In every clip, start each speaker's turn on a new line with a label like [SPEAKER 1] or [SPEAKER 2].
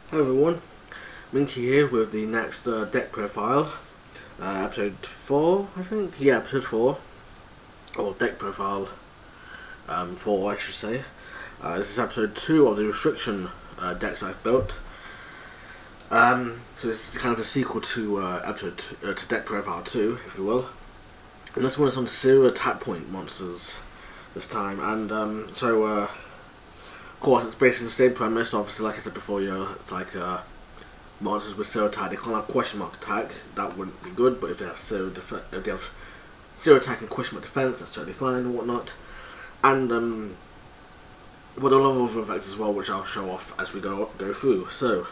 [SPEAKER 1] Hello everyone, Minky here with the next deck profile, episode 4 I think, yeah episode 4, or deck profile 4 I should say. This is episode 2 of the restriction decks I've built, so this is kind of a sequel to to deck profile 2 if you will, and this one is on 0 attack point monsters this time, and of course, it's basically the same premise. Obviously, like I said before, it's like monsters with 0 attack. They can't have question mark attack. That wouldn't be good. But if they have zero attack and question mark defense, that's totally fine and whatnot. And but a lot of other effects as well, which I'll show off as we go through. So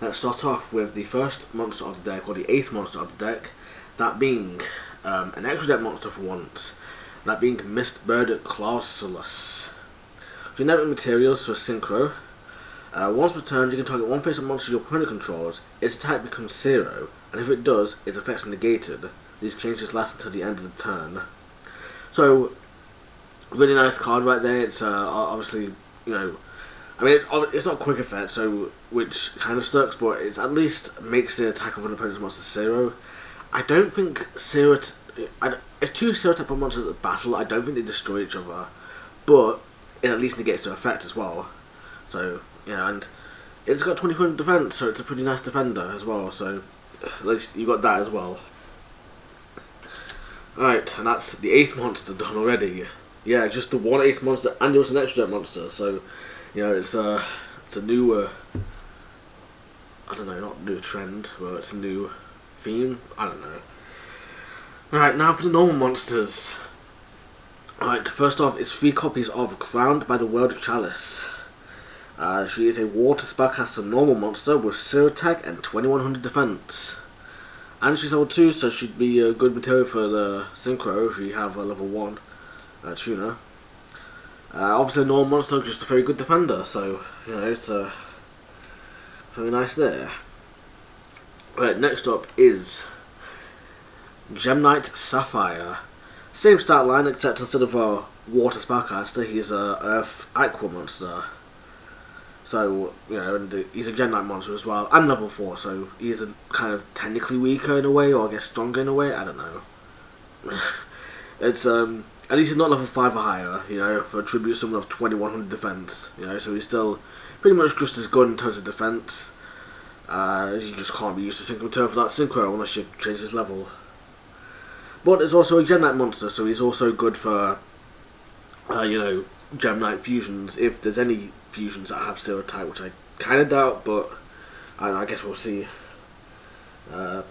[SPEAKER 1] let's start off with the first monster of the deck, or the 8th monster of the deck. That being an extra deck monster for once. That being Mistbird Clausulus. Generic materials, so synchro. Once per turn, you can target one face-up monster your opponent controls. Its attack becomes 0, and if it does, its effects are negated. These changes last until the end of the turn. So, really nice card right there. It's obviously, it's not a quick effect, so which kind of sucks, but it at least makes the attack of an opponent's monster 0. I don't think if two 0 attack monsters at the battle, I don't think they destroy each other, but it at least negates the effect as well. So, and it's got 24 in defense, so it's a pretty nice defender as well, so at least you got that as well. Alright, and that's the ace monster done already. Yeah, just the one ace monster, and also an extra monster, so, it's a new, I don't know, not new trend, but it's a new theme, I don't know. Alright, now for the normal monsters. Alright, first off, it's 3 copies of Crowned by the World Chalice. She is a water spellcaster normal monster with 0 attack and 2100 defense. And she's level 2, so she'd be a good material for the synchro if you have a level 1 tuner. Obviously a normal monster, just a very good defender, so, it's very nice there. Right, next up is Gemnite Sapphire. Same stat line, except instead of a water spellcaster, he's a earth aqua monster. So, and he's a Gemnite monster as well. I'm level 4, so he's kind of technically weaker in a way, or I guess stronger in a way, I don't know. It's, at least he's not level 5 or higher, for a tribute summon of 2100 defense, so he's still pretty much just as good in terms of defense. You just can't be used to synchro material for that synchro unless you change his level. But it's also a Gemnite monster, so he's also good for, Gemnite fusions, if there's any fusions that have 0 attack, which I kind of doubt, but I guess we'll see. There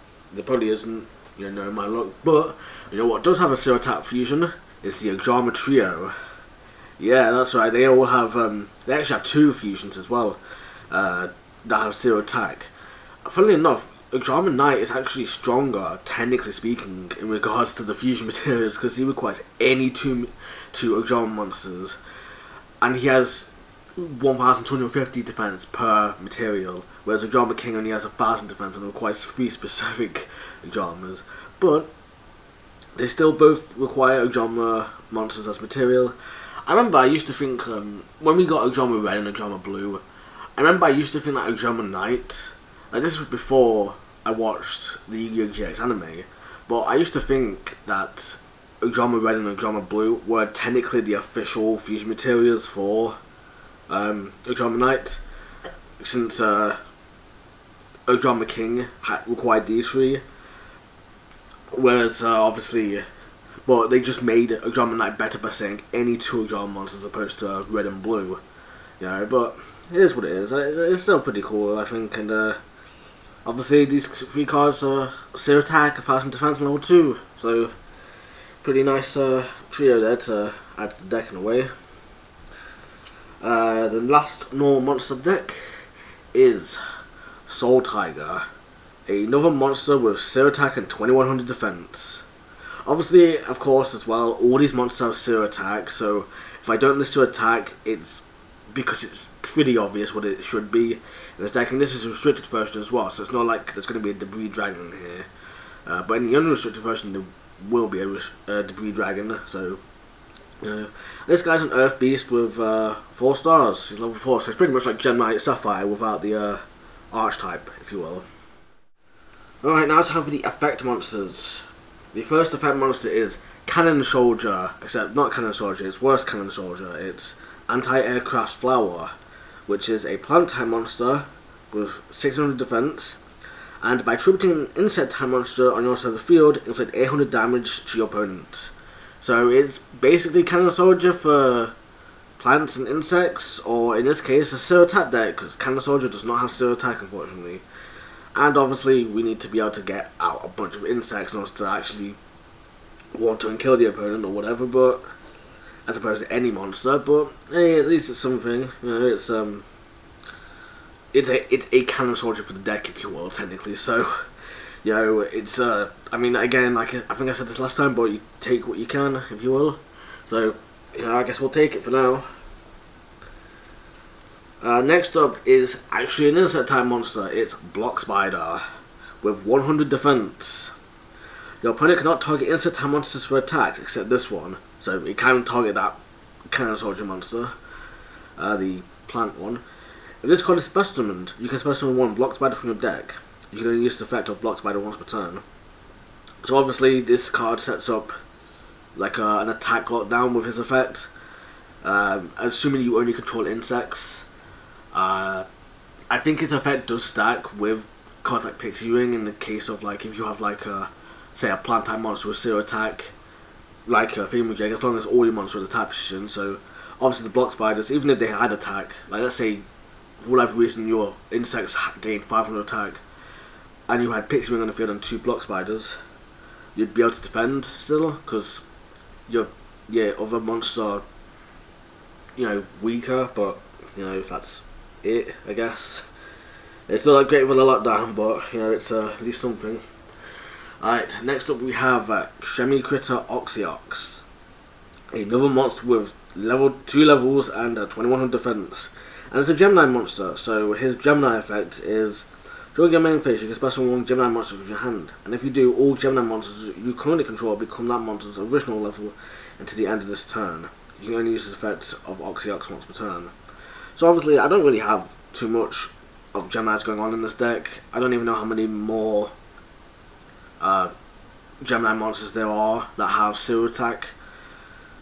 [SPEAKER 1] probably isn't, in my luck, but, what does have a 0 attack fusion is the Agrama Trio. Yeah, that's right, they all have, they actually have 2 fusions as well, that have 0 attack. Funnily enough, Agrama Knight is actually stronger, technically speaking, in regards to the fusion materials, because he requires any two Agrama monsters, and he has 1250 defense per material, whereas Agrama King only has 1000 defense and requires 3 specific Agramas. But they still both require Agrama monsters as material. I remember I used to think, when we got Agrama Red and Agrama Blue, I used to think that Agrama Knight, like this was before I watched the Yu-Gi-Oh! GX anime, but I used to think that Agrama Red and Agrama Blue were technically the official fusion materials for Agrama Knight, since Agrama King required these 3, whereas obviously, well, they just made Agrama Knight better by saying any 2 Agrama monsters as opposed to Red and Blue, but it is what it is. It's still pretty cool, I think, and obviously these 3 cards are 0 attack, 1000 defense, and level 2, so pretty nice trio there to add to the deck in a way. The last normal monster deck is Soul Tiger, another monster with 0 attack and 2100 defense. Obviously, of course, as well, all these monsters have 0 attack, so if I don't list to attack, it's because it's pretty obvious what it should be in this deck, and this is a restricted version as well, so it's not like there's going to be a Debris Dragon here. But in the unrestricted version, there will be a Debris Dragon, so this guy's an Earth Beast with 4 stars. He's level 4, so it's pretty much like Gemnite Sapphire without the archetype, if you will. Alright, now to have the effect monsters. The first effect monster is Cannon Soldier, except not Cannon Soldier, it's worse Cannon Soldier. It's Anti-Aircraft Flower, which is a plant type monster with 600 defense, and by tributing an insect type monster on your side of the field, inflict 800 damage to your opponent. So it's basically Cannon Soldier for plants and insects, or in this case a zero attack deck, because Cannon Soldier does not have zero attack, unfortunately. And obviously we need to be able to get out a bunch of insects in order to actually want to and kill the opponent or whatever, but as opposed to any monster. But hey, at least it's something. You know, it's a Cannon Soldier for the deck, if you will, technically. So you know, it's I mean, again, like I think I said this last time, but you take what you can, if you will. So you know, I guess we'll take it for now. Next up is actually an insect type monster. It's Block Spider with 100 defense. Your opponent cannot target insect type monsters for attacks except this one, so it can target that Cannon Soldier monster, the plant one. If this card is special summoned, you can special summon one Block Spider from your deck. You can only use the effect of Block Spider once per turn. So obviously this card sets up like an attack lockdown with his effect, assuming you only control insects. I think its effect does stack with cards like Pixie Ring in the case of like if you have like say a plant type monster with zero attack, like a Female Gag, as long as all your monsters are in the attack position. So obviously the Block Spiders, even if they had attack, like let's say for whatever reason your insects gained 500 attack and you had Pixie Ring on the field and 2 Block Spiders, you'd be able to defend still, because your other monsters are, you know, weaker, but you know, that's it, I guess. It's not that great with a lockdown, but you know, it's at least something. Alright, next up we have Shemi Critter Oxyox, another monster with 2 levels and 2100 defense, and it's a Gemini monster. So his Gemini effect is during your main phase you can special one Gemini monster with your hand, and if you do, all Gemini monsters you currently control become that monster's original level until the end of this turn. You can only use the effect of Oxyox once per turn. So obviously I don't really have too much of Geminis going on in this deck. I don't even know how many more Gemini monsters there are that have zero attack,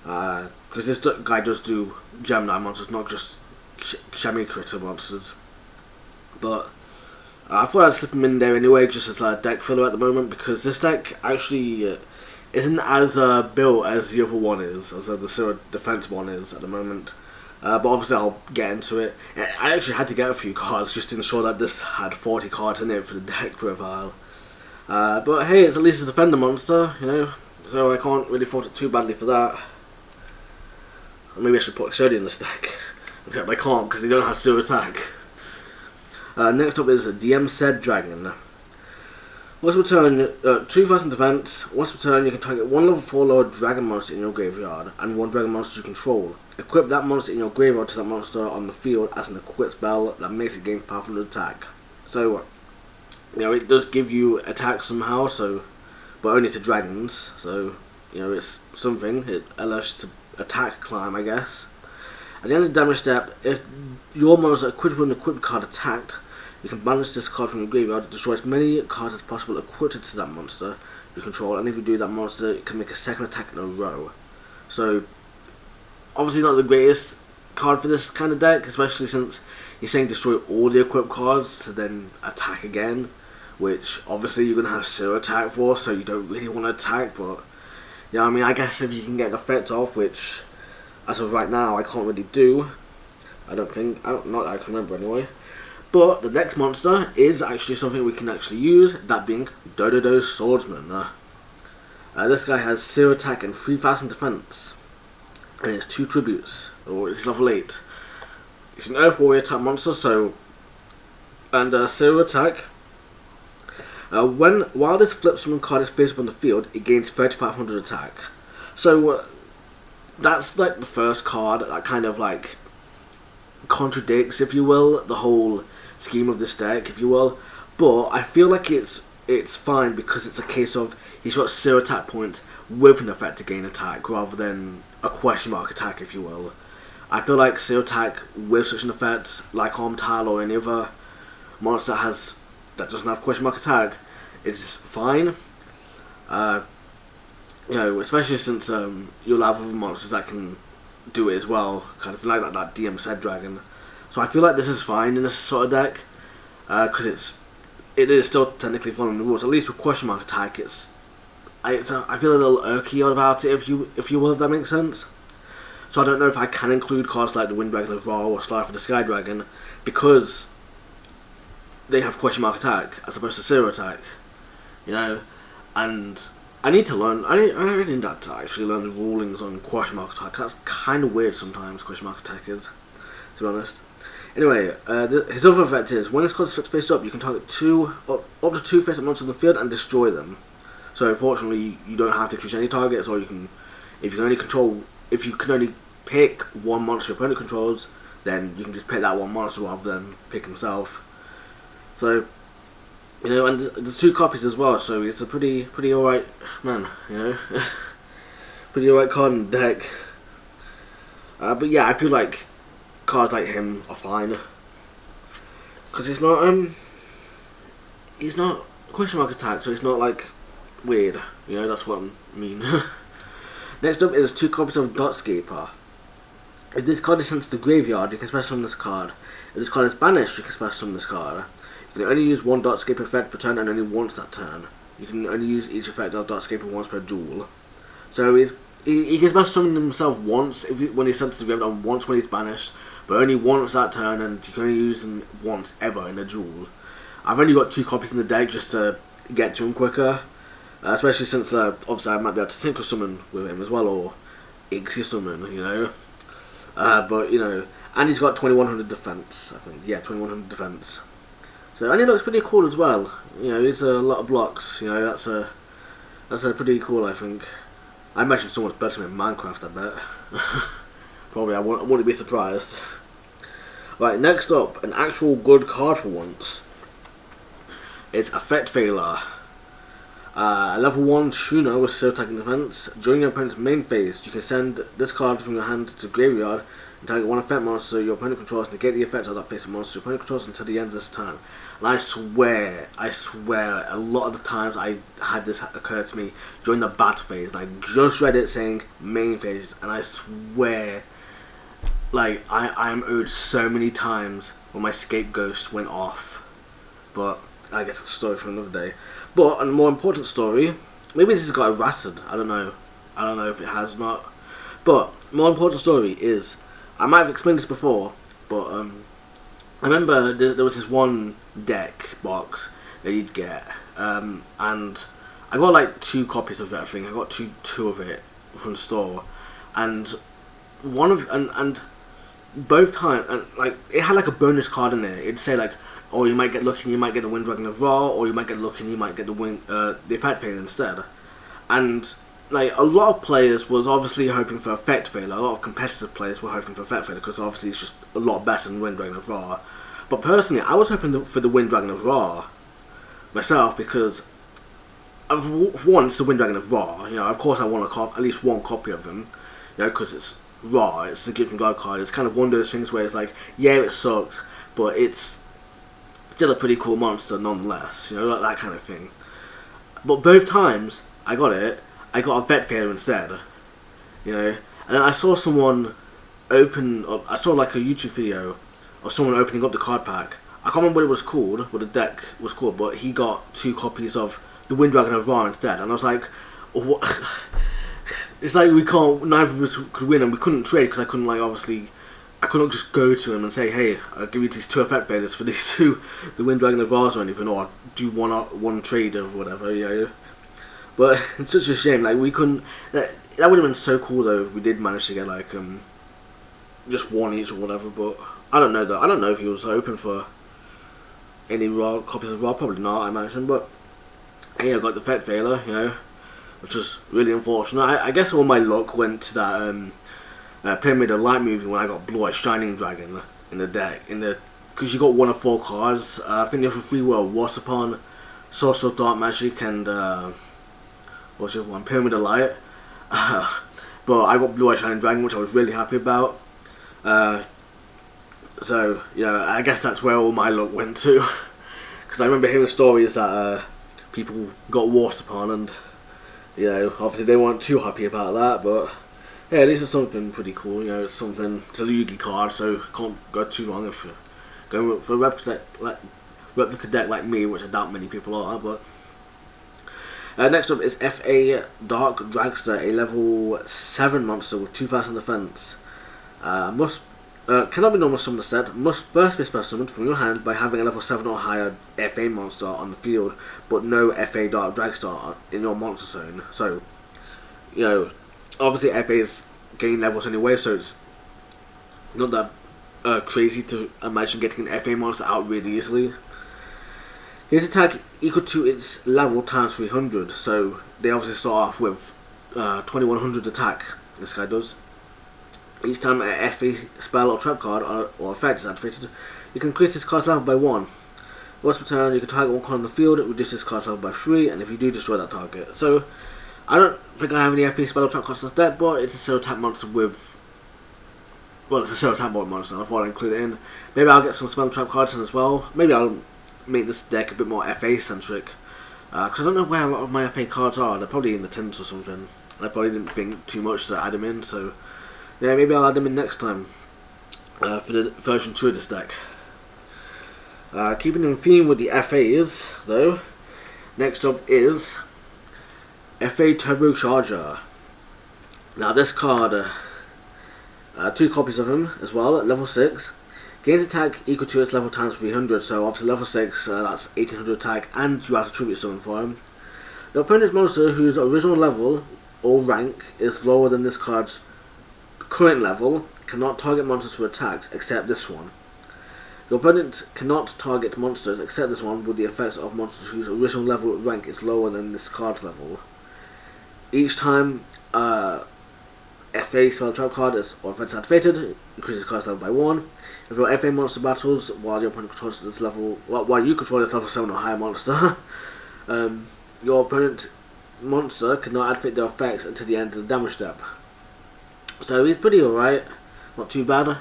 [SPEAKER 1] because this guy does do Gemini monsters, not just Shemi Critter monsters. But I thought I'd slip him in there anyway, just as a deck filler at the moment, because this deck actually isn't as built as the other one is, as the zero defense one is at the moment. But obviously I'll get into it. I actually had to get a few cards just to ensure that this had 40 cards in it for the deck profile. But hey, it's at least a defender monster, you know, so I can't really fault it too badly for that. Or maybe I should put Exodia in this deck. Except I can't because they don't have zero attack. Next up is DM Said Dragon. Once per turn, 2,000 defense. Once per turn, you can target 1 level 4 lower dragon monster in your graveyard and 1 dragon monster you control. Equip that monster in your graveyard to that monster on the field as an equipped spell that makes it gain 500 attack. So, you know, it does give you attack somehow, so, but only to dragons. So, you know, it's something. It allows you to attack climb, I guess. At the end of the damage step, if your monster equipped with an equipped card attacked, you can banish this card from your graveyard to destroy as many cards as possible equipped to that monster you control, and if you do, that monster can make a second attack in a row. So, obviously not the greatest card for this kind of deck, especially since you're saying destroy all the equipped cards to then attack again, which obviously you're going to have zero attack for, so you don't really want to attack, but yeah, I mean, I guess if you can get an effect off, which as of right now I can't really do, I don't think, not that I can remember anyway. But the next monster is actually something we can actually use, that being Dododo Swordsman. This guy has 0 attack and 3,000 defense, and it's 2 tributes, or it's level 8. It's an Earth Warrior type monster, so, and 0 attack. While this flip summon card is placed on the field, it gains 3,500 attack. So that's like the first card that kind of like contradicts, if you will, the whole scheme of this deck, if you will. But I feel like it's fine because it's a case of he's got 0 attack points with an effect to gain attack rather than a question mark attack, if you will. I feel like 0 attack with such an effect, like Arm Tile or any other monster that doesn't have question mark attack is fine. You know, especially since you'll have other monsters that can do it as well, kind of like that DM said dragon. So I feel like this is fine in this sort of deck, because it is still technically following the rules. At least with question mark attack, I feel a little irky about it, if you will, if that makes sense. So I don't know if I can include cards like the Wind Dragon of Ra or Star for the Sky Dragon, because they have question mark attack as opposed to zero attack, you know. And I need to learn. I really need that to actually learn the rulings on question mark attack. That's kind of weird sometimes. Question mark attack is, to be honest. Anyway, his other effect is when this card is face up, you can target up to two face-up monsters on the field and destroy them. So fortunately, you don't have to choose any targets, or you can, if you can only pick one monster your opponent controls, then you can just pick that one monster rather than pick himself. So, you know, and there's two copies as well, so it's a pretty alright man, you know, pretty alright card in the deck. But yeah, I feel like cards like him are fine, because he's not question mark attack, so it's not like weird, you know, that's what I mean. Next up is two copies of Dotscaper. If this card is sent to the graveyard, you can special summon this card. If this card is banished, you can special summon this card. You can only use one Dotscaper effect per turn and only once that turn. You can only use each effect of Dotscaper once per duel. So he can special summon himself once when he's sent to the graveyard, and once when he's banished, but only once that turn, and you can only use him once ever in a duel. I've only got two copies in the deck just to get to him quicker, especially since obviously I might be able to Synchro Summon with him as well, or Ixie Summon, you know. But you know, and he's got 2100 defense, I think. Yeah, 2100 defense. So, and he looks pretty cool as well. You know, he's a lot of blocks. You know, that's a pretty cool, I think. I imagine someone's better in Minecraft, I bet. Probably, I wouldn't be surprised. Right, next up, an actual good card for once. It's Effect Failure. Level 1 tuner with zero attack and defense. During your opponent's main phase, you can send this card from your hand to the graveyard and target one effect monster your opponent controls, negate the effect of that face monster your opponent controls until the end of this turn. And I swear, a lot of the times I had this occur to me during the battle phase, and I just read it saying main phase, and I swear, like, I am owed so many times when my Scapegoat went off. But I guess it's a story for another day. But a more important story, maybe this has got errated, I don't know if it has or not. But more important story is, I might have explained this before, but I remember there was this one deck box that you'd get, and I got like 2 copies of it. I think I got two of it from the store, and and both times, and like it had like a bonus card in it. It'd say like, oh, you might get lucky and you might get the Wind Dragon of Ra, or you might get lucky and you might get the Effect Failure instead. And like a lot of players was obviously hoping for Effect Failure. A lot of competitive players were hoping for Effect Failure because obviously it's just a lot better than Wind Dragon of Ra. But personally, I was hoping for the Wind Dragon of Ra myself, because for one, it's the Wind Dragon of Ra. You know, of course I want at least one copy of him. You know, because it's Ra, it's the Gift from God card. It's kind of one of those things where it's like, yeah, it sucks, but it's still a pretty cool monster nonetheless, you know, like that kind of thing. But both times I got a Vet Failure instead, you know. And then I saw someone I saw like a YouTube video of someone opening up the card pack. I can't remember what it was called, what the deck was called, but he got 2 copies of the Wind Dragon of Ra instead, and I was like, what? It's like neither of us could win, and we couldn't trade because I couldn't, like, obviously, I couldn't just go to him and say, hey, I'll give you these 2 effect failures for these 2, the Wind Dragon of Ra or anything, or do one trade or whatever, you know. But it's such a shame, like, we couldn't, that would have been so cool though if we did manage to get, like, just 1 each or whatever, but I don't know though. I don't know if he was open for any Ra copies of Ra, probably not, I imagine, but hey, I got the effect failure, you know, which was really unfortunate. I guess all my luck went to that Pyramid of Light movie when I got Blue Eye Shining Dragon in the deck, because you got 1 of 4 cards. I think the other 3 were Water Upon, Source of Dark Magic, and what's the other one? Pyramid of Light. But I got Blue Eye Shining Dragon, which I was really happy about. So, you know, I guess that's where all my luck went to. Because I remember hearing stories that people got water upon, and obviously they weren't too happy about that. But yeah, this is something pretty cool. It's something. It's a Yugi card, so can't go too wrong if you're going for a replica deck like me, which I doubt many people are. But next up is FA Dark Dragster, a level 7 monster with 2000 defense. Cannot be normal summoned set. Must first be special summoned from your hand by having a level 7 or higher FA monster on the field, but no FA Dark Dragster in your monster zone. So, obviously FA's gain levels anyway, so it's not that crazy to imagine getting an FA monster out really easily. His attack equal to its level times 300, so they obviously start off with 2100 attack. This guy does. Each time a FA spell or trap card or effect is activated, you can increase this card's level by 1. Once per turn, you can target one card on the field, reduce this card's level by 3, and if you do, destroy that target. So, I don't think I have any FA spell or trap cards in this deck, but it's a zero attack monster with. Well, it's a zero attack monster, I thought I'd include it in. Maybe I'll get some spell and trap cards in as well. Maybe I'll make this deck a bit more FA centric. Because I don't know where a lot of my FA cards are. They're probably in the tins or something. I probably didn't think too much to add them in, so. Yeah, maybe I'll add them in next time for the version 2 of this deck. Keeping in theme with the FAs, though, next up is FA Turbo Charger. Now this card, 2 copies of him as well, at level 6. Gains attack equal to its level times 300, so obviously level 6, that's 1800 attack, and you have to tribute summon for him. The opponent's monster whose original level or rank is lower than this card's current level cannot target monsters for attacks except this one. Your opponent cannot target monsters except this one with the effects of monsters whose original level rank is lower than this card's level. Each time FA spell trap card or effect is activated, increases card's level by 1. If your FA monster battles while your opponent controls this level, while you control this level 7 or higher monster, your opponent monster cannot activate their effects until the end of the damage step. So he's pretty alright, not too bad,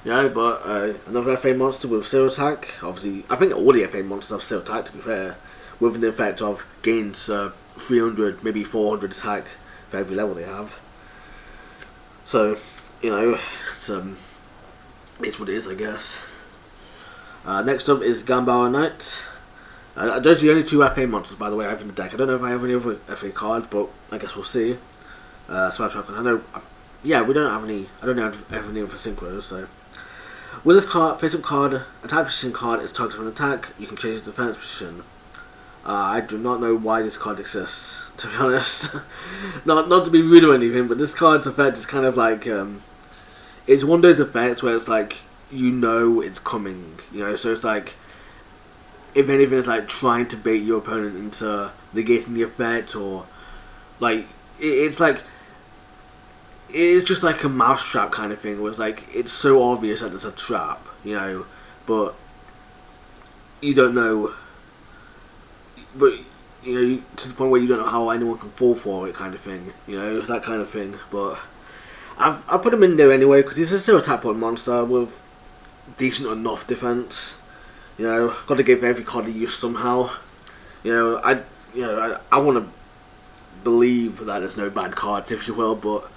[SPEAKER 1] but another FA monster with 0 attack. Obviously, I think all the FA monsters have 0 attack, to be fair, with an effect of gains 300, maybe 400 attack for every level they have. So, it's what it is, I guess. Next up is Gambara Knight. Those are the only 2 FA monsters, by the way, I have in the deck. I don't know if I have any other FA cards, but I guess we'll see. I know. Yeah, we don't have any. I don't have any other synchros. So, with this card, face-up card, attack position card is targeted for an attack. You can change its defense position. I do not know why this card exists, to be honest. not to be rude or anything, but this card's effect is kind of like it's one of those effects where it's like it's coming. So it's like if anything, it's like trying to bait your opponent into negating the effect, or like it's like. It's just like a mousetrap kind of thing, where it's like, it's so obvious that it's a trap, but you don't know, but, to the point where you don't know how anyone can fall for it kind of thing, that kind of thing, but I put him in there anyway, because he's a 0 attack point monster with decent enough defense, got to give every card a use somehow, I want to believe that there's no bad cards, if you will, but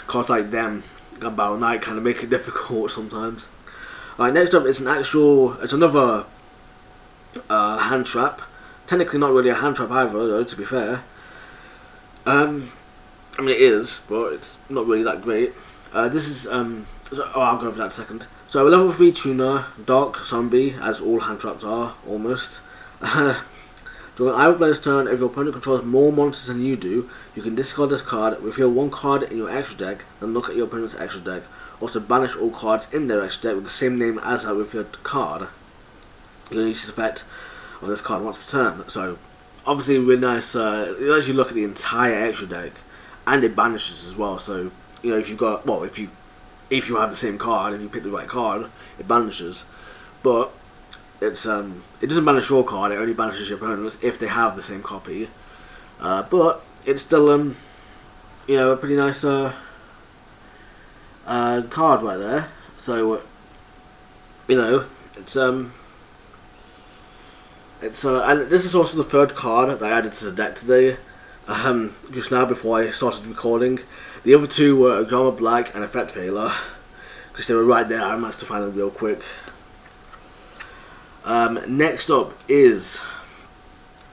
[SPEAKER 1] cards like them, Gambara Knight, kind of make it difficult sometimes. Alright, next up is it's another hand trap. Technically not really a hand trap either, though, to be fair. I mean it is, but it's not really that great. This is, I'll go over that in a second. So a level 3 tuner, Dark Zombie, as all hand traps are, almost. During either player's turn, if your opponent controls more monsters than you do, you can discard this card, reveal 1 card in your extra deck, then look at your opponent's extra deck. Also banish all cards in their extra deck with the same name as that revealed card. You can use this effect on this card once per turn. So, obviously really nice, it lets you look at the entire extra deck, and it banishes as well, so, if you've got, if you have the same card, if you pick the right card, it banishes. But it doesn't banish your card, it only banishes your opponent's if they have the same copy. But it's still a pretty nice card right there. So it's And this is also the third card that I added to the deck today. Just now before I started recording. The other two were a Drama Black and Effect Failure, because they were right there. I managed to find them real quick. Next up is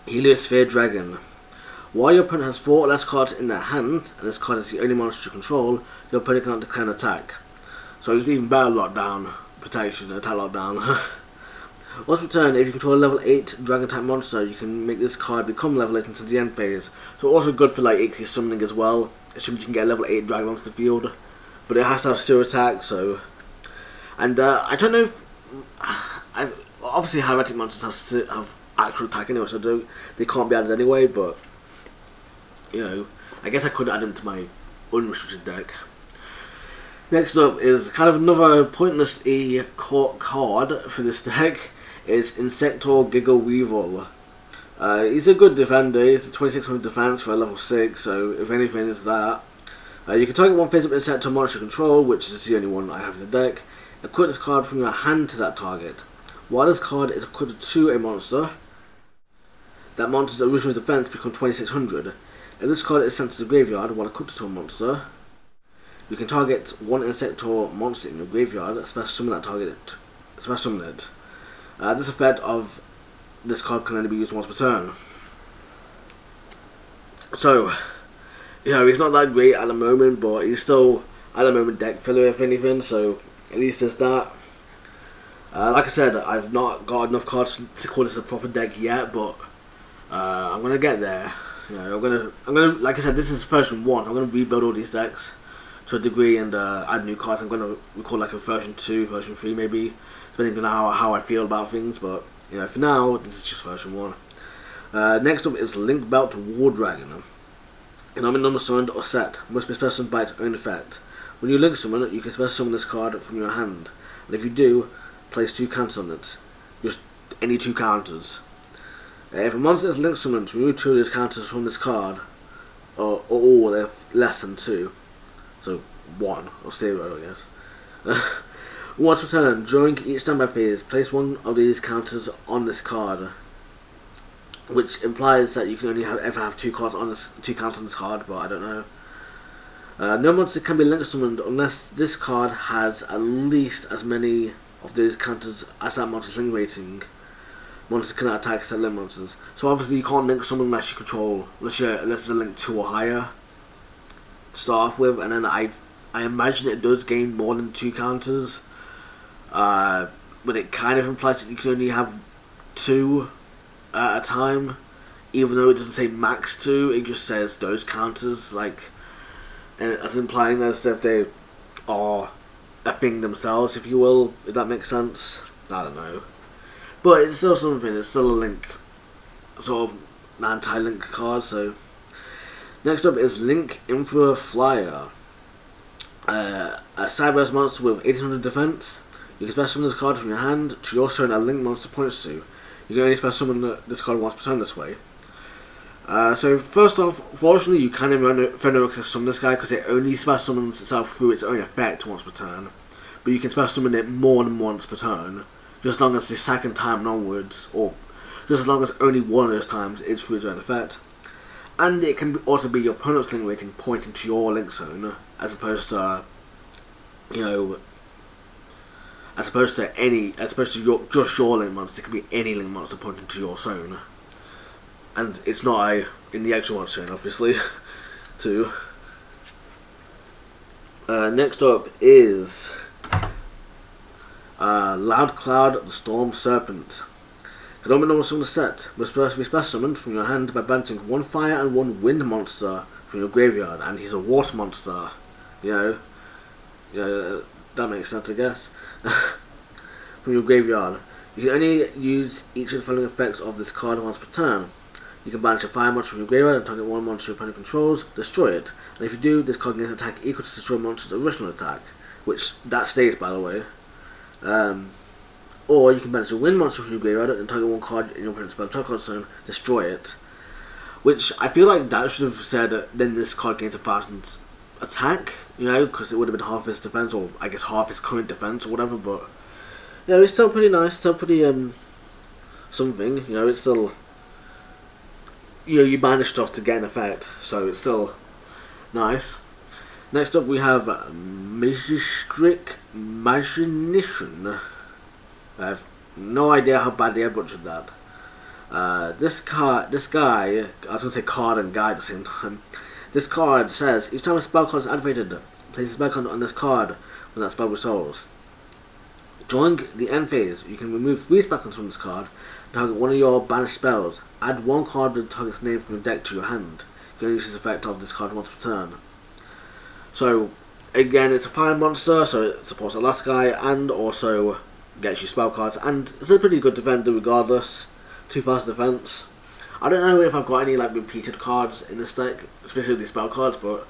[SPEAKER 1] Heliosphere Dragon. While your opponent has 4 or less cards in their hand, and this card is the only monster you control, your opponent cannot declare an attack. So it's even better lockdown protection, attack lockdown. Once per turn, if you control a level 8 dragon type monster, you can make this card become level 8 until the end phase. So also good for like XP summoning as well, assuming you can get a level 8 dragon onto the field. But it has to have 0 attack, so... And I don't know if... obviously hieratic monsters have actual attack anyway, so they can't be added anyway, but... You know, I guess I could add them to my unrestricted deck. Next up is kind of another pointless card for this deck. Is Insector Giggle Weevil. He's a good defender. He's a 2600 defense for a level 6, so if anything is that. You can target one face-up Insector monster control, which is the only one I have in the deck. Equip this card from your hand to that target. While this card is equipped to a monster, that monster's original defense becomes 2600. If this card is sent to the graveyard while equipped to a monster, you can target one Insector monster in your graveyard, special summon that target, special summon it. This effect of this card can only be used once per turn. So, you know, he's not that great at the moment, but he's still at the moment deck filler if anything, so at least there's that. Like I said, I've not got enough cards to call this a proper deck yet, but I'm gonna get there. You know, I'm gonna, like I said, this is version 1. I'm gonna rebuild all these decks to a degree and add new cards. I'm gonna record like a version 2, version 3 maybe, depending on how I feel about things. But you know, for now, this is just version 1. Next up is Link Belt War Dragon. An number summoned or set must be special summoned by its own effect. When you link summon, you can special summon this card from your hand, and if you do, place 2 counters on it. Just any 2 counters. If a monster is link summoned, remove 2 of these counters from this card, or all they're less than 2. So 1 or 0, I guess. Once per turn, during each standby phase, place 1 of these counters on this card, which implies that you can only ever have 2 cards on this, 2 counters on this card, but I don't know. No monster can be link summoned unless this card has at least as many of these counters as that monster's link rating. Monsters cannot attack set link monsters. So obviously you can't link summon unless you control, unless it's a link 2 or higher to start off with, and then I imagine it does gain more than 2 counters. But it kind of implies that you can only have 2 at a time, even though it doesn't say max 2, it just says those counters, like, as implying as if they are a thing themselves, if you will, if that makes sense. I don't know. But it's still something, it's still a link, sort of anti-link card, so. Next up is Link Infra Flyer. A Cyberse monster with 1800 defense. You can special summon this card from your hand to your turn a link monster points to. You can only special summon this card once per turn this way. So first off, fortunately you can never summon this guy because it only special summons itself through its own effect once per turn. But you can special summon it more than once per turn, just as long as the second time onwards, or just as long as only one of those times it's through its own effect. And it can also be your opponent's link rating pointing to your link zone, as opposed to, you know, as opposed to just your link monster. It can be any link monster pointing to your zone. And it's not in the actual monster zone, obviously, too. Next up is Loud Cloud the Storm Serpent. Can only normal summon a set must first be special summoned from your hand by banishing 1 fire and 1 wind monster from your graveyard, and he's a water monster. You know, that makes sense, I guess. From your graveyard. You can only use each of the following effects of this card once per turn. You can banish a fire monster from your graveyard and target 1 monster your opponent controls, destroy it. And if you do, this card gains an attack equal to destroy monster's original attack, which that stays, by the way. Or you can banish a wind monster from your graveyard and target 1 card in your opponent's battle card zone, destroy it. Which I feel like that should have said then this card gains a 1000 attack, you know, because it would have been half his defense, or I guess half his current defense or whatever. But yeah, it's still pretty nice, still pretty something. You know, it's still, you know, you banish stuff to get an effect, so it's still nice. Next up we have Magistric Imagination. I have no idea how badly I butchered that. This guy, I was going to say card and guy at the same time. This card says, each time a spell card is activated, place a spell card on this card when that spell resolves. During the end phase, you can remove 3 spell cards from this card and target one of your banished spells. Add 1 card with the target's name from your deck to your hand. You can use this effect of this card once per turn. So, again, it's a fire monster, so it supports the last guy and also gets you spell cards, and it's a pretty good defender regardless. 2 fast defense. I don't know if I've got any like repeated cards in this deck, specifically spell cards, but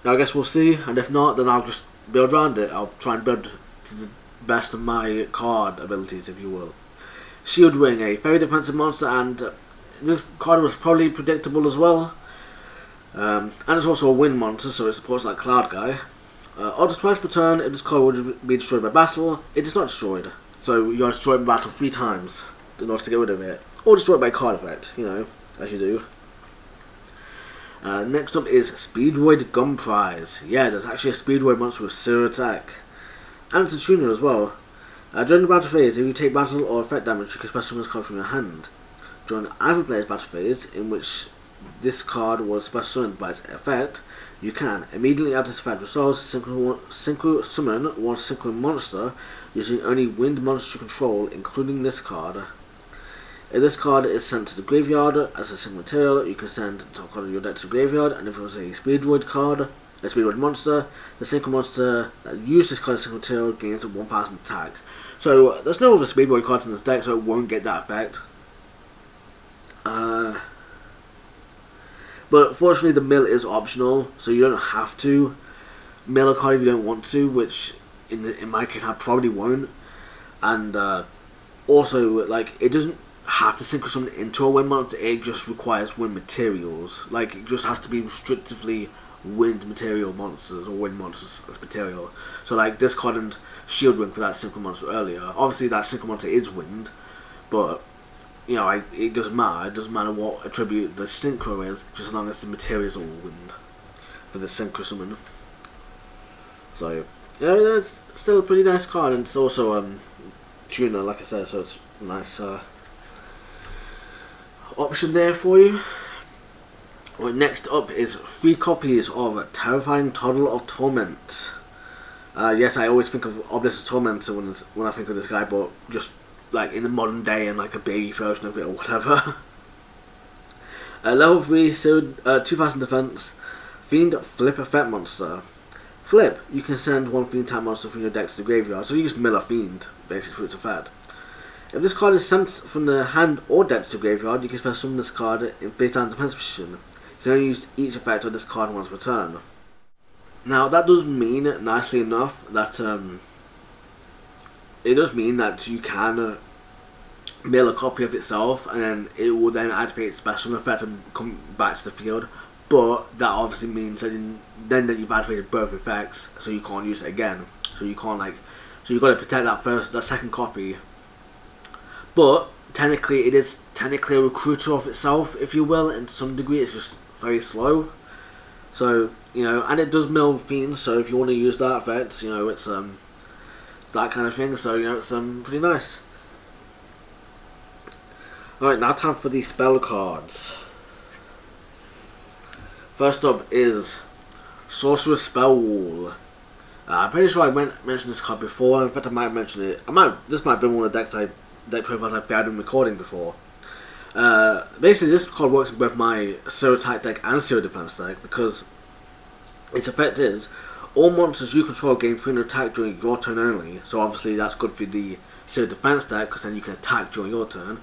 [SPEAKER 1] I guess we'll see, and if not, then I'll just build around it. I'll try and build to the best of my card abilities, if you will. Shield Ring, a very defensive monster, and this card was probably predictable as well. And it's also a wind monster, so it supports like Cloud Guy. After twice per turn, if this card would be destroyed by battle, it is not destroyed. So you're destroyed by battle 3 times in order to get rid of it. Or destroyed by card effect, you know, as you do. Next up is Speedroid Gun Prize. Yeah, there's actually a Speedroid monster with 0 attack. And it's a tuner as well. During the battle phase, if you take battle or effect damage, you can special summon this card from your hand. During either player's battle phase, in which this card was special summoned by its effect, you can immediately after this effect resolves synchro summon one synchro monster using only wind monsters you control, including this card. If this card is sent to the graveyard as a single material, you can send the top card of your deck to the graveyard, and if it was a Speedroid card, a Speedroid monster, the synchro monster that used this card as a single material gains 1000 attack. So there's no other Speedroid cards in this deck, so it won't get that effect. But fortunately the mill is optional, so you don't have to mill a card if you don't want to, which in my case I probably won't. And also, like, it doesn't have to synchro summon into a wind monster, it just requires wind materials. Like, it just has to be restrictively wind material monsters, or wind monsters as material. So like this card and Shield Ring for that synchro monster earlier. Obviously that synchro monster is wind, but you know, it doesn't matter. It doesn't matter what attribute the synchro is, just as long as the materials are all wind for the synchro summon. So yeah, that's still a pretty nice card, and it's also tuner, like I said, so it's a nice option there for you. Right, next up is 3 copies of Terrifying Toddle of Torment. Yes, I always think of Obelisk of Torment when I think of this guy, but just like in the modern day and like a baby version of it or whatever. Level 3, 2000 defense, Fiend Flip Effect Monster. Flip, you can send 1 Fiend type monster from your deck to the graveyard, so you just mill a Fiend, basically, for its effect. If this card is sent from the hand or deck to the graveyard, you can special summon this card in face down defense position. You can only use each effect of this card once per turn. Now that does mean, nicely enough, that it does mean that you can mill a copy of itself, and then it will then activate its special effect and come back to the field. But that obviously means that then that you've activated both effects, so you can't use it again. So you can't so you've got to protect that second copy. But technically, it is technically a recruiter of itself, if you will, and to some degree it's just very slow. So, you know, and it does mill fiends, so if you want to use that effect, you know, it's that kind of thing, so, you know, it's pretty nice. Alright, now time for the spell cards. First up is Sorcerer's Spell Wall. I'm pretty sure I mentioned this card before. In fact, I might have mentioned it. This might have been one of the deck profiles I found in recording before. Basically, this card works in both my Zero Attack deck and Zero Defense deck, because its effect is all monsters you control gain 300 attack during your turn only. So obviously that's good for the Zero Defense deck, because then you can attack during your turn.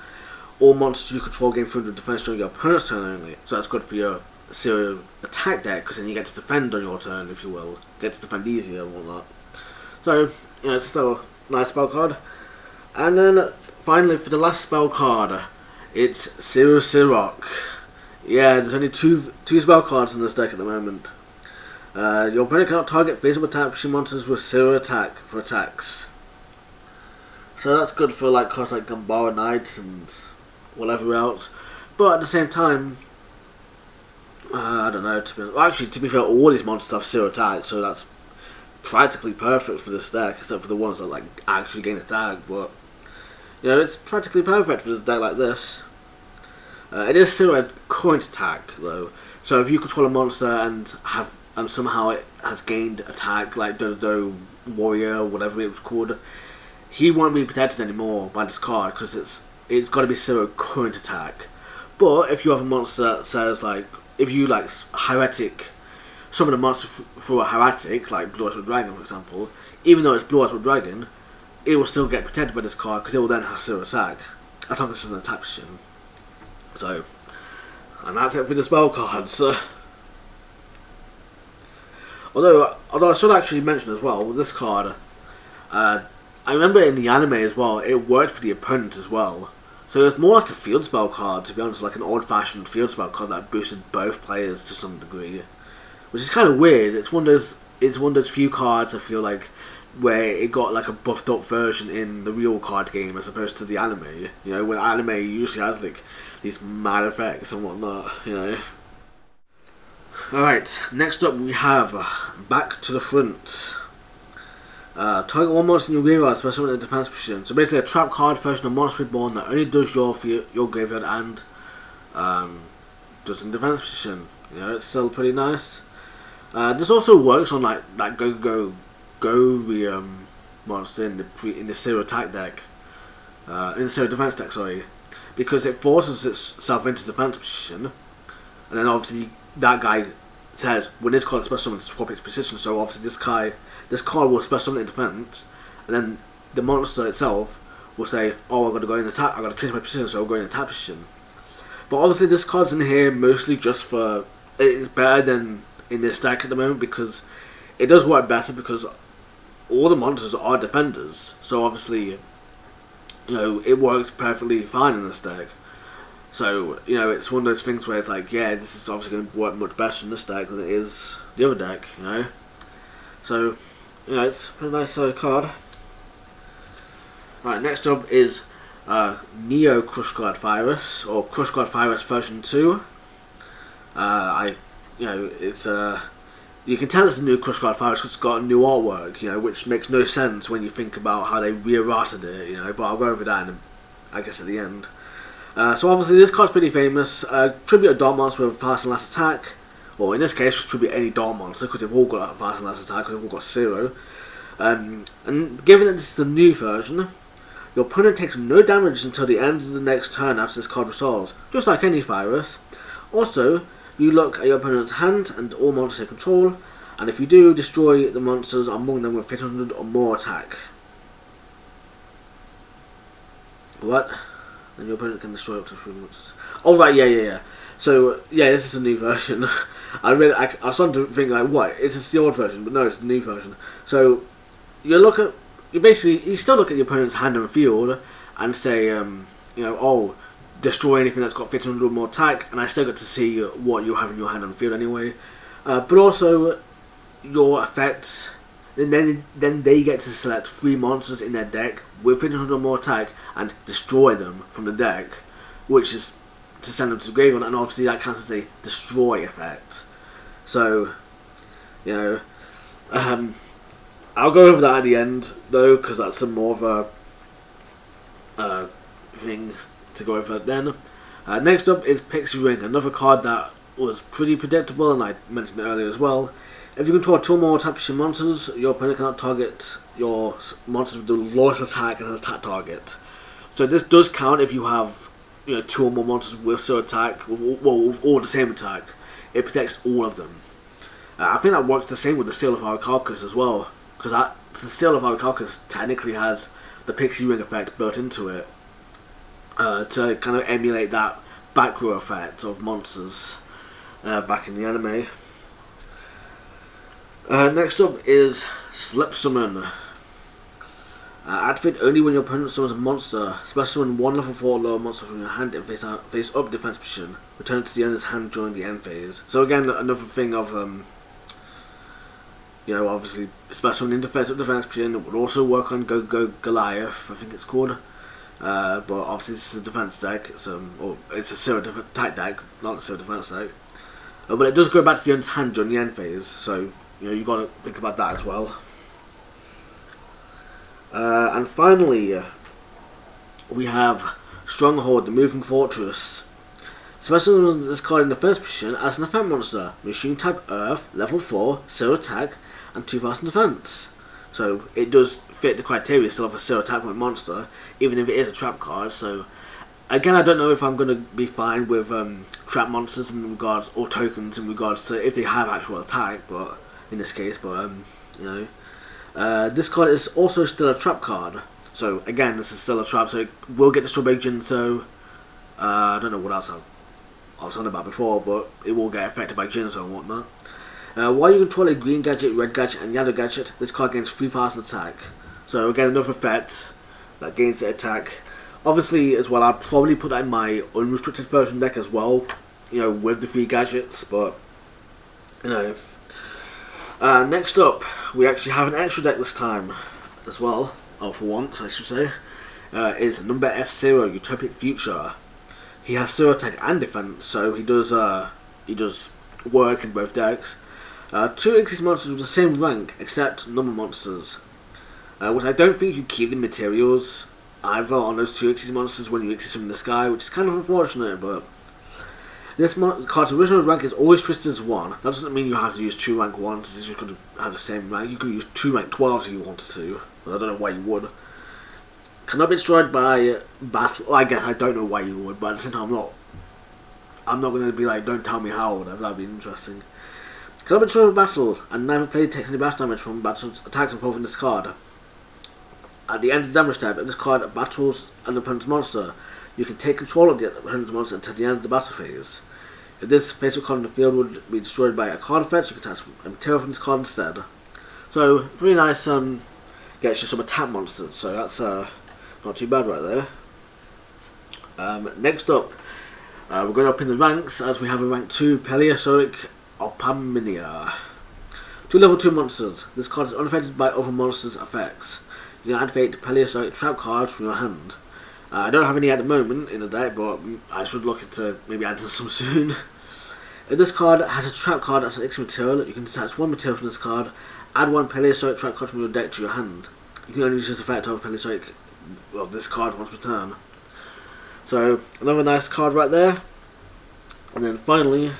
[SPEAKER 1] All monsters you control gain 300 defense during your opponent's turn only. So that's good for your Zero Attack deck, because then you get to defend on your turn, if you will. Get to defend easier and whatnot. So, you know, it's still a nice spell card. And then, finally, for the last spell card, it's Zero Siroc. Yeah, there's only two spell cards in this deck at the moment. Your opponent cannot target face-up attack pushing monsters with 0 attack for attacks. So that's good for like cards like Gambara Knights and whatever else. But at the same time, I don't know. To be fair, all these monsters have zero attack, so that's practically perfect for this deck, except for the ones that like actually gain attack. But you know, it's practically perfect for this deck like this. It is still a current attack though, so if you control a monster and somehow it has gained attack, like Dodo Warrior or whatever it was called, he won't be protected anymore by this card because it's got to be zero current attack. But if you have a monster that says like, if you like Hieratic, summon a monster through a Hieratic, like Blue Eyes White Dragon for example, even though it's Blue Eyes White Dragon, it will still get protected by this card because it will then have zero attack, as long as it's an attack position. So, and that's it for the spell cards. Although I should actually mention as well, with this card, I remember in the anime as well, it worked for the opponent as well. So it's more like a field spell card, to be honest, like an old-fashioned field spell card that boosted both players to some degree, which is kind of weird. It's one of those few cards I feel like where it got like a buffed up version in the real card game as opposed to the anime. You know, when anime usually has like these mad effects and whatnot. You know. Alright, next up we have Back to the Front. Target one monster in your graveyard, special in a defense position. So basically a trap card version of Monster Reborn that only does your graveyard and does in defense position. You know, it's still pretty nice. This also works on like that Go monster in the zero attack deck, in the zero defense deck, sorry, because it forces itself into defense position, and then obviously that guy says when this card is special summon, swap its position. So obviously this card will special summon in defense, and then the monster itself will say, "Oh, I've got to go in attack. I've got to change my position, so I'll go in attack position." But obviously this card's in here mostly just for it's better than in this deck at the moment because it does work better because all the monsters are defenders. So obviously, you know, it works perfectly fine in this deck. So, you know, it's one of those things where it's like, yeah, this is obviously going to work much better in this deck than it is the other deck, you know. So, you know, it's a nice card. Right, next up is Neo Crush Guard Virus, or Crush Guard Virus version 2. It's you can tell it's a new Crush Guard Virus because it's got a new artwork, you know, which makes no sense when you think about how they re-errated it, you know, but I'll go over that I guess at the end. So obviously this card's pretty famous. Tribute a Dark Monster with fast and last attack, or in this case tribute any Dark Monster because they've all got fast and last attack because they've all got 0. And given that this is the new version, your opponent takes no damage until the end of the next turn after this card resolves, just like any virus. Also, you look at your opponent's hand and all monsters they control, and if you do, destroy the monsters among them with 1500 or more attack. What? And your opponent can destroy up to 3 monsters. Oh right, yeah. So yeah, this is a new version. I was starting to think like, what? Is this the old version? But no, it's the new version. So you still look at your opponent's hand and field and say, oh, destroy anything that's got 1500 or more attack, and I still get to see what you have in your hand and field anyway. But also your effects. And then they get to select 3 monsters in their deck with 1500 or more attack and destroy them from the deck, which is to send them to the graveyard, and obviously that counts as a destroy effect. So, you know, I'll go over that at the end though, because that's some more of a thing to go over then. Next up is Pixie Ring, another card that was pretty predictable, and I mentioned it earlier as well. If you control 2 or more types of monsters, your opponent cannot target your monsters with the lowest attack and an attack target. So this does count if you have 2 or more monsters with 0 attack, with all the same attack. It protects all of them. I think that works the same with the Seal of Arakocra as well, because the Seal of Arakocra technically has the Pixie Ring effect built into it to kind of emulate that back row effect of monsters back in the anime. Next up is Slip Summon. Activate only when your opponent summons a monster. Special summon 1 level 4 lower monster from your hand in face up defense position. Return it to the owner's hand during the end phase. So again, another thing of You know, obviously, special in defensive defense position. It would also work on Go Goliath, I think it's called. But obviously, this is a defense deck. It's a zero attack deck, not a zero defense deck. But it does go back to the opponent's hand during the end phase, so you know you got to think about that as well. And finally, we have Stronghold, the Moving Fortress. Special this card in the first position as an effect monster, Machine type Earth, level 4, 0 attack, and 2000 defense. So it does fit the criteria still of a 0 attack point monster, even if it is a trap card. So again, I don't know if I'm going to be fine with trap monsters in regards, or tokens in regards to if they have actual attack, but in this case, but you know, this card is also still a trap card. So again, this is still a trap, so it will get destroyed by Jinzo. I don't know what else I was on about before, but it will get affected by Jinzo and whatnot. While you control a green gadget, red gadget, and yellow gadget, this card gains 3000 attack. So again, another effect that gains the attack. Obviously, as well, I'd probably put that in my unrestricted version deck as well, you know, with the 3 gadgets, but, you know. Next up, we actually have an extra deck this time, as well, or for once, I should say, is number F0, Utopic Future. He has 0 attack and defense, so he does work in both decks. 2 existing monsters with the same rank, except number monsters, which I don't think you keep the materials either on those 2 existing monsters when you exist them in the sky, which is kind of unfortunate, but this card's original rank is always twisted as 1. That doesn't mean you have to use 2 rank 1s, you could have the same rank. You could use 2 rank 12s if you wanted to, but I don't know why you would. Cannot be destroyed by battle. Well, I guess I don't know why you would, but at the same time, I'm not going to be like, don't tell me how or whatever. That'd be interesting. Cannot be destroyed by battle, and neither player takes any battle damage from battles attacks involving this card. At the end of the damage step, if this card battles an opponent's monster, you can take control of the opponent's monster until the end of the battle phase. If this facial card in the field would be destroyed by a card effect, you can attach a material from this card instead. So, really nice. Gets you some attack monsters. So that's not too bad right there. Next up, we're going up in the ranks as we have a rank 2 Paleozoic Opaminia. 2 level 2 monsters. This card is unaffected by other monsters' effects. You can activate Paleozoic trap cards from your hand. I don't have any at the moment in the deck, but I should look into maybe adding some soon. If this card has a trap card as an extra material, you can attach 1 material from this card, add 1 Paleozoic trap card from your deck to your hand. You can only use this effect of Paleozoic of this card once per turn. So another nice card right there. And then finally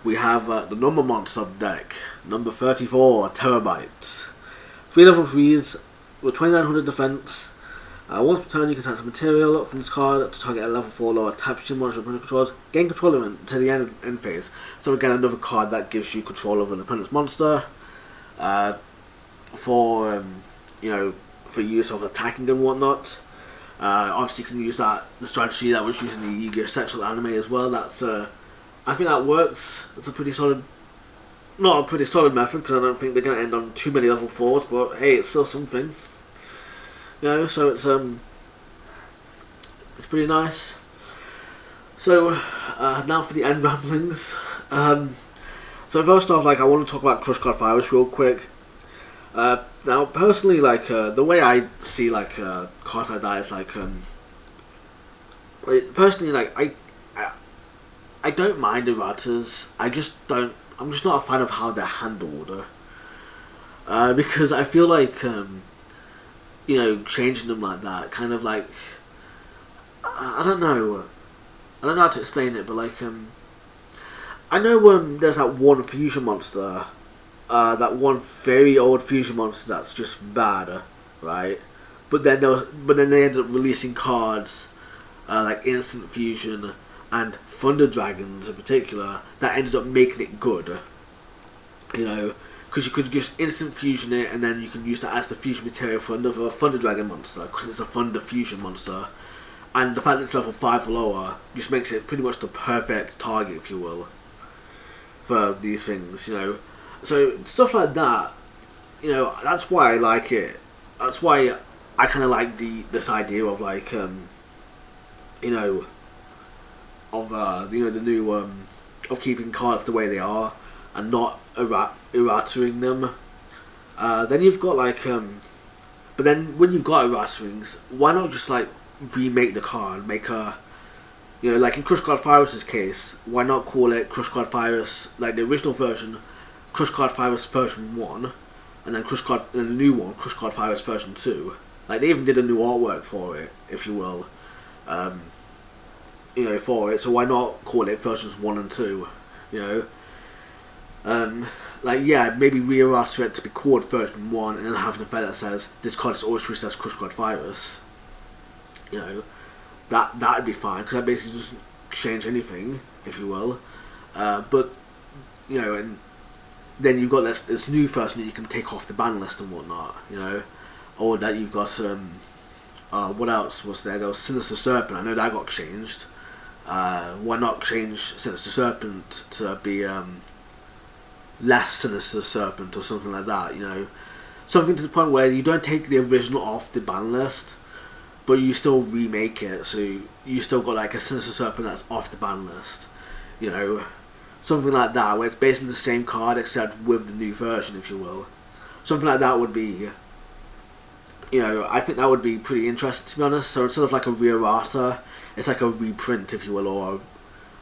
[SPEAKER 1] we have the number monster deck, number 34, Terabytes. 3 level 3s with 2900 defense. Once per turn you can attach a material from this card to target a level 4 lower type monster opponent controls. Gain control of it until the end phase. So again, another card that gives you control of an opponent's monster. For you know, for use of attacking and whatnot. Obviously you can use the strategy that was used in the Yu-Gi-Oh! Sexual anime as well. That's I think that works. It's a pretty solid, not a pretty solid method, because I don't think they're going to end on too many level 4s, but hey, it's still something. You know, so it's pretty nice. So now for the end ramblings. So first off, I want to talk about Crush Card Virus real quick. Now, personally, the way I see cards like that is personally, I don't mind erratas. I'm just not a fan of how they're handled. Because I feel like you know, changing them like that, kind of I don't know how to explain it, but I know there's that one fusion monster. That one very old fusion monster that's just bad, right? But then they ended up releasing cards like Instant Fusion and Thunder Dragons in particular that ended up making it good. You know, because you could just Instant Fusion it and then you can use that as the fusion material for another Thunder Dragon monster because it's a Thunder Fusion monster. And the fact that it's level 5 or lower just makes it pretty much the perfect target, if you will, for these things, you know. So stuff like that, you know, that's why I like it. That's why I kind of like this idea of you know, of you know, the new of keeping cards the way they are and not errataing them. Then you've got like, but then when you've got errata rings, why not just like remake the card, make a, you know, like in Crush Card Virus's case, why not call it Crush Card Virus, like the original version, Crush Card Virus version 1, and then the new one, Crush Card Virus version 2. Like they even did a new artwork for it, if you will, you know, for it. So why not call it versions 1 and 2, you know? Like yeah, maybe re-errata it to be called version 1, and then have an effect that says this card is always treated as Crush Card Virus. You know, that'd be fine, because that basically doesn't change anything, if you will. But you know, and then you've got this new version that you can take off the ban list and whatnot, you know, or that you've got what else was there? There was Sinister Serpent. I know that got changed. Why not change Sinister Serpent to be less Sinister Serpent or something like that? You know, something to the point where you don't take the original off the ban list, but you still remake it, so you still got like a Sinister Serpent that's off the ban list. You know, something like that, where it's basically the same card except with the new version, if you will. Something like that would be, you know, I think that would be pretty interesting, to be honest. So instead of like a re-errata, it's like a reprint, if you will, or a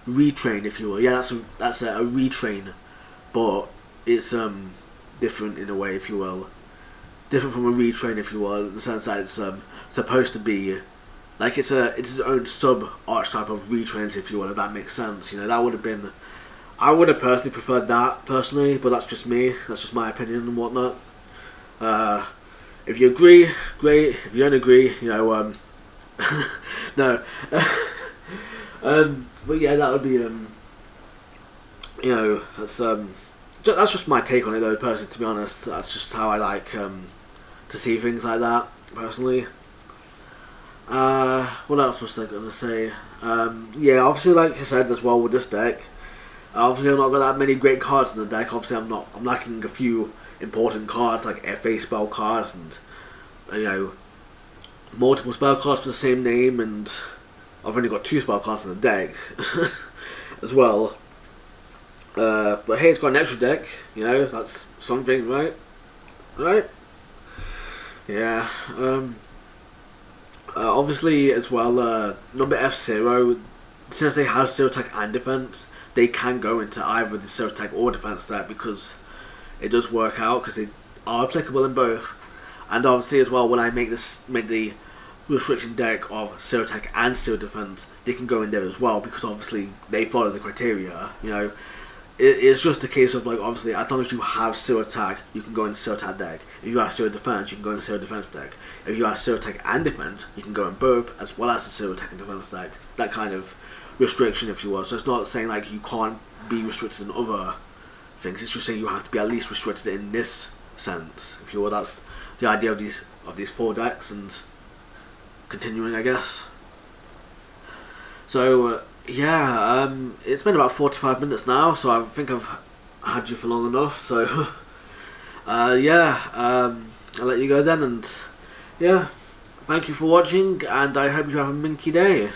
[SPEAKER 1] retrain, if you will. Yeah, that's a retrain, but it's different in a way, if you will. Different from a retrain, if you will, in the sense that it's supposed to be like it's its own sub archetype of retrains, if you will, if that makes sense. You know, that would have been, I would have personally preferred that personally, but that's just me. That's just my opinion and whatnot. If you agree, great. If you don't agree, you know, no. But yeah, that would be you know, that's just my take on it though, personally. To be honest, that's just how I like to see things like that personally. What else was I gonna say? Yeah, obviously, like I said as well with this deck, obviously I've not got that many great cards in the deck. Obviously, I'm lacking a few important cards like FA spell cards and, you know, multiple spell cards for the same name, and I've only got 2 spell cards in the deck as well. But hey, it's got an extra deck, you know, that's something, right? Right? Yeah. Obviously, as well, number F0, since they have Zero Attack and Defense, they can go into either the Zero Attack or Defense deck, because it does work out, because they are applicable in both. And obviously, as well, when I make the restriction deck of Zero Attack and Zero Defense, they can go in there as well, because obviously they follow the criteria, you know. It's just a case of, like, obviously, as long as you have Zero Attack, you can go in the Zero Attack deck. If you have Zero Defense, you can go in the Zero Defense deck. If you have Zero Attack and Defense, you can go in both, as well as the Zero Attack and Defense deck. That kind of restriction, if you will. So it's not saying, like, you can't be restricted in other things. It's just saying you have to be at least restricted in this sense, if you will. That's the idea of these 4 decks, and continuing, I guess. So, yeah, it's been about 45 minutes now, so I think I've had you for long enough, so, yeah, I'll let you go then, and, yeah, thank you for watching, and I hope you have a minky day.